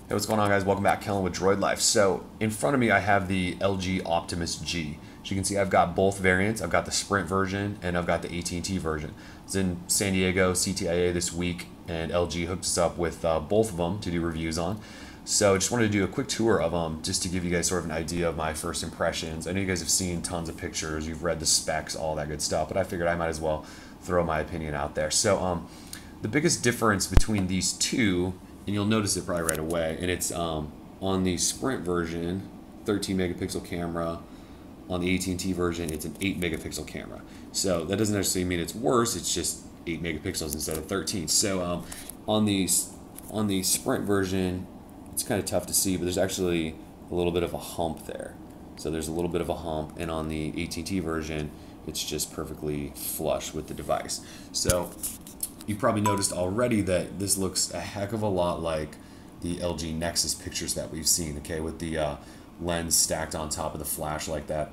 Hey, what's going on, guys? Welcome back, Kellen with Droid Life. So in front of me I have the LG Optimus G. As you can see, I've got both variants. I've got the Sprint version and I've got the AT&T version. It's in San Diego CTIA this week, and LG hooked us up with both of them to do reviews on. So I just wanted to do a quick tour of them just to give you guys sort of an idea of my first impressions. I know you guys have seen tons of pictures, you've read the specs, all that good stuff, but I figured I might as well throw my opinion out there. So the biggest difference between these two, and you'll notice it probably right away, and it's on the Sprint version, 13 megapixel camera. On the AT&T version, it's an 8 megapixel camera. So that doesn't necessarily mean it's worse, it's just 8 megapixels instead of 13. So on the Sprint version, it's kind of tough to see, but there's actually a little bit of a hump there. So there's a little bit of a hump, and on the AT&T version, it's just perfectly flush with the device. So you've probably noticed already that this looks a heck of a lot like the LG Nexus pictures that we've seen, okay, with the lens stacked on top of the flash like that.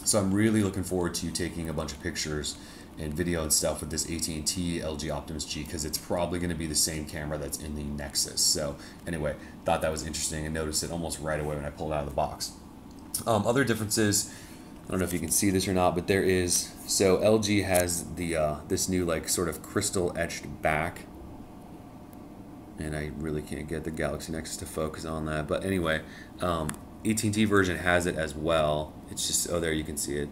So I'm really looking forward to taking a bunch of pictures and video and stuff with this AT&T LG Optimus G, because it's probably going to be the same camera that's in the Nexus. So anyway, thought that was interesting and noticed it almost right away when I pulled it out of the box. Other differences, I don't know if you can see this or not, but there is, so LG has the this new like sort of crystal etched back, and I really can't get the Galaxy Nexus to focus on that, but anyway, AT&T version has it as well. It's just, oh, there you can see it.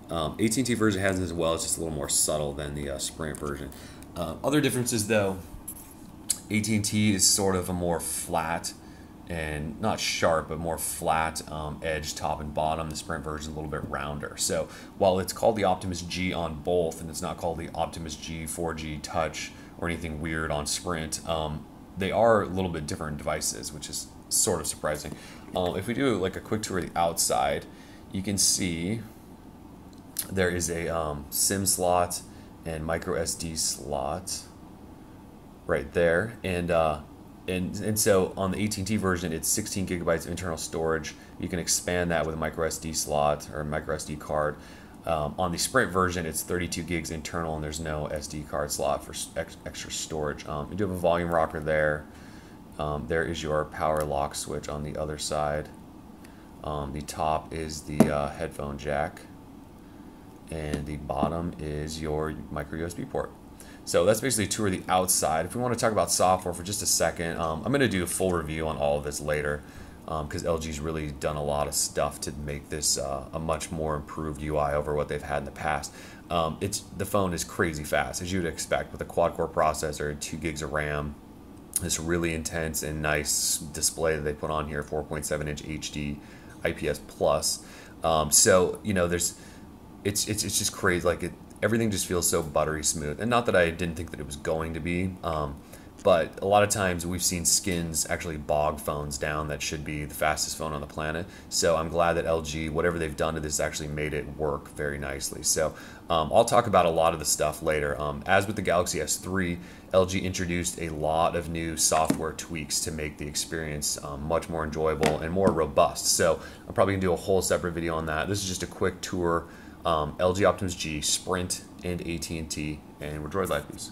AT&T version has it as well. It's just a little more subtle than the Sprint version. Other differences though, AT&T is sort of a more flat and not sharp, but more flat edge top and bottom. The Sprint version is a little bit rounder. So while it's called the Optimus G on both, and it's not called the Optimus G 4G Touch or anything weird on Sprint, they are a little bit different devices, which is sort of surprising. If we do like a quick tour of the outside, you can see there is a SIM slot and micro SD slot right there, and so on the AT&T version, it's 16 gigabytes of internal storage. You can expand that with a micro SD slot or a micro SD card. On the Sprint version, it's 32 gigs internal, and there's no SD card slot for extra storage. You do have a volume rocker there. There is your power lock switch on the other side. The top is the headphone jack, and the bottom is your micro USB port. So that's basically a tour of the outside. If we want to talk about software for just a second, I'm going to do a full review on all of this later, because LG's really done a lot of stuff to make this a much more improved UI over what they've had in the past. The phone is crazy fast, as you would expect, with a quad-core processor and 2 gigs of RAM. This really intense and nice display that they put on here, 4.7-inch HD IPS plus. So you know, it's just crazy. Like everything just feels so buttery smooth. And not that I didn't think that it was going to be, but a lot of times we've seen skins actually bog phones down that should be the fastest phone on the planet. So I'm glad that LG, whatever they've done to this, actually made it work very nicely. So I'll talk about a lot of the stuff later. As with the Galaxy S3, LG introduced a lot of new software tweaks to make the experience much more enjoyable and more robust. So I'm probably gonna do a whole separate video on that. This is just a quick tour. LG Optimus G, Sprint, and AT&T, and we're Droid Life News.